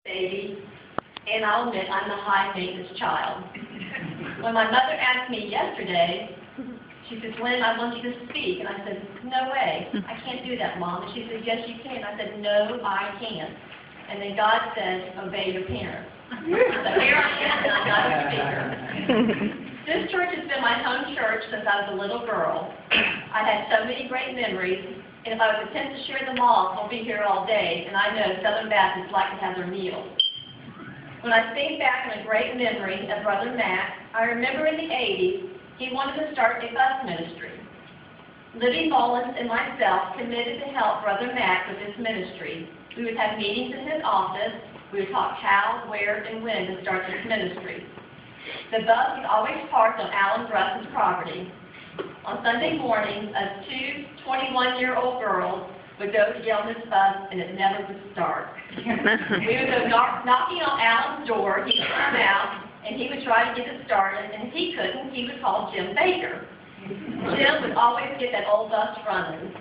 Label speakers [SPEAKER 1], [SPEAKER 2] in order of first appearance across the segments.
[SPEAKER 1] baby, and I'll admit I'm the high-maintenance child. When my mother asked me yesterday, she said, "Lynn, I want you to speak." And I said, "No way. I can't do that, Mom." And she said, "Yes, you can." I said, "No, I can't." And then God said, "Obey your parents." So here I am, and I'm not a speaker. This church has been my home church since I was a little girl. I had so many great memories, and if I was to attempt to share them all, we'll be here all day, and I know Southern Baptists like to have their meals. When I think back on a great memory of Brother Matt, I remember in the 80s, he wanted to start a bus ministry. Libby Mullins and myself committed to help Brother Matt with this ministry. We would have meetings in his office. We would talk how, where, and when to start this ministry. The bus was always parked on Alan Bruss's property. On Sunday mornings, us two 21-year-old girls would go to get on this bus, and it never would start. We would go knocking on Alan's door. He would come out, and he would try to get it started, and if he couldn't, he would call Jim Baker. Jim would always get that old bus running.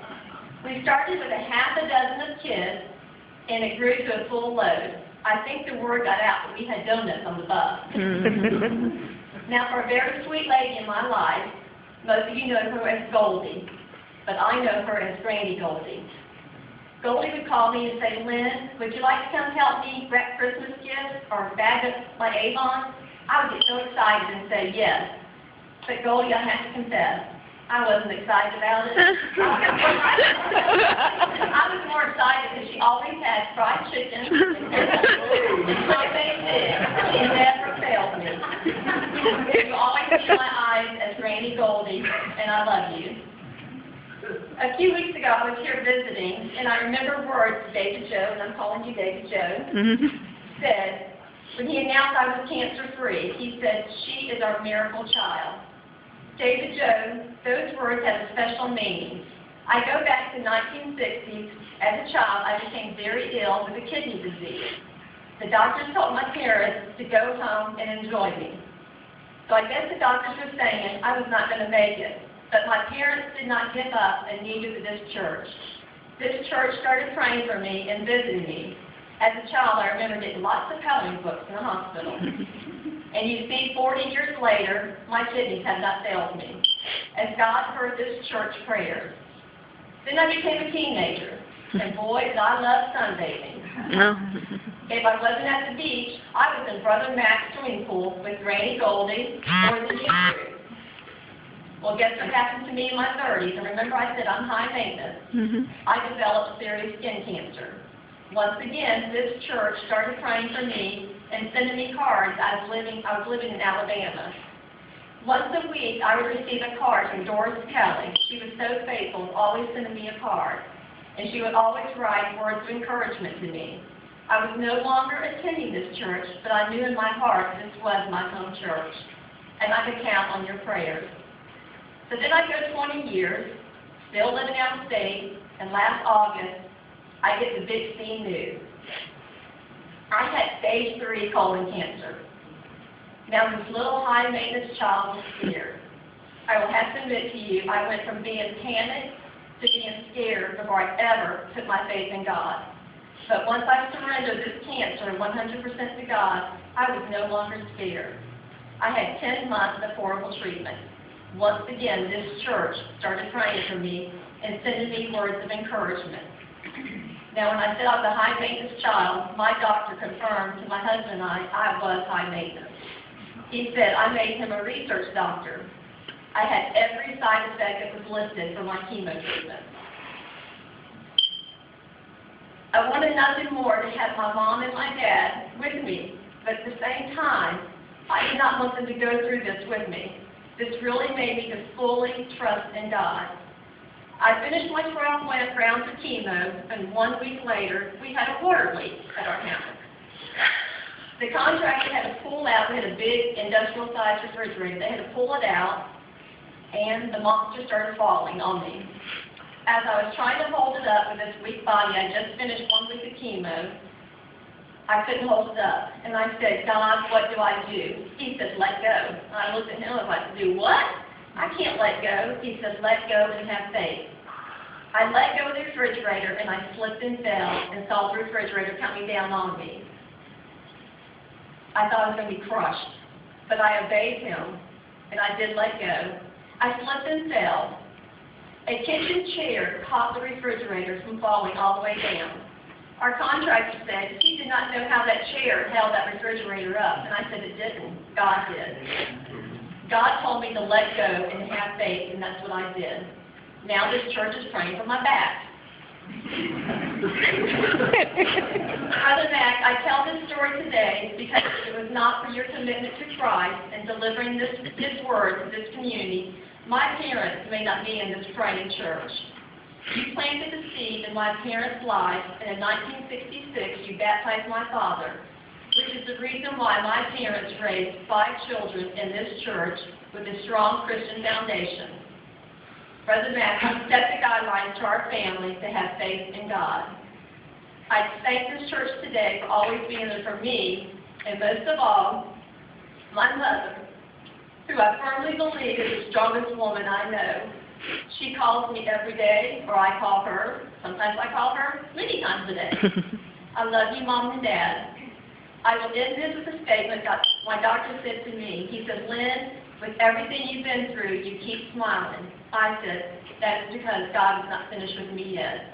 [SPEAKER 1] We started with a half a dozen of kids, and it grew to a full load. I think the word got out that we had donuts on the bus. Now, for a very sweet lady in my life, most of you know her as Goldie, but I know her as Granny Goldie. Goldie would call me and say, "Lynn, would you like to come help me wrap Christmas gifts or bag up my Avon?" I would get so excited and say yes. But Goldie, I have to confess, I wasn't excited about it. I was more excited because she always had fried chicken and plant-based eggs. She never failed me. You always see my eyes as Granny Goldie, and I love you. A few weeks ago, I was here visiting, and I remember words David Joe, and I'm calling you David Joe, said, when he announced I was cancer-free, he said, "She is our miracle child." David Joe, those words have a special meaning. I go back to the 1960s. As a child, I became very ill with a kidney disease. The doctors told my parents to go home and enjoy me. So I guess the doctors were saying I was not going to make it. But my parents did not give up, and neither did this church. This church started praying for me and visiting me. As a child, I remember getting lots of coloring books in the hospital. And you see, 40 years later, my kidneys have not failed me, as God heard this church prayers. Then I became a teenager, and boy, did I love sunbathing. If I wasn't at the beach, I was in Brother Matt's swimming pool with Granny Goldie or the youth group. Well, guess what happened to me in my 30s? And remember I said I'm high maintenance. I developed serious skin cancer. Once again, this church started praying for me and sending me cards. I was living in Alabama. Once a week, I would receive a card from Doris Kelly. She was so faithful, always sending me a card. And she would always write words of encouragement to me. I was no longer attending this church, but I knew in my heart this was my home church. And I could count on your prayers. So then I go 20 years, still living out of state, and last August, I get the big C news. I had stage 3 colon cancer. Now this little high-maintenance child was scared. I will have to admit to you, I went from being panicked to being scared before I ever put my faith in God. But once I surrendered this cancer 100% to God, I was no longer scared. I had 10 months of horrible treatment. Once again, this church started praying for me and sending me words of encouragement. Now, when I said I was a high-maintenance child, my doctor confirmed to my husband and I was high-maintenance. He said I made him a research doctor. I had every side effect that was listed for my chemo treatment. I wanted nothing more to have my mom and my dad with me, but at the same time, I did not want them to go through this with me. This really made me to fully trust in God. I finished my 12 rounds of chemo, and 1 week later, we had a water leak at our house. The contractor had to pull out. We had a big industrial-sized refrigerator. They had to pull it out, and the monster started falling on me. As I was trying to hold it up with this weak body, I just finished 1 week of chemo. I couldn't hold it up, and I said, "God, what do I do?" He said, "Let go." And I looked at him and I was like, "Do what?" "I can't let go." He said, "Let go and have faith." I let go of the refrigerator, and I slipped and fell and saw the refrigerator coming down on me. I thought I was going to be crushed, but I obeyed him, and I did let go. I slipped and fell. A kitchen chair caught the refrigerator from falling all the way down. Our contractor said he did not know how that chair held that refrigerator up, and I said it didn't. God did. God told me to let go and to have faith, and that's what I did. Now this church is praying for my back. Brother Mac, I tell this story today because if it was not for your commitment to Christ and delivering His word to this community, my parents may not be in this praying church. You planted the seed in my parents' lives, and in 1966 you baptized my father, which is the reason why my parents raised 5 children in this church with a strong Christian foundation. Brother Matt, you set the guidelines to our family to have faith in God. I thank this church today for always being there for me, and most of all, my mother, who I firmly believe is the strongest woman I know. She calls me every day, or I call her. Sometimes I call her many times a day. I love you, Mom and Dad. I will end this with a statement that my doctor said to me. He said, Lynn, with everything you've been through, you keep smiling. I said, that is because God is not finished with me yet.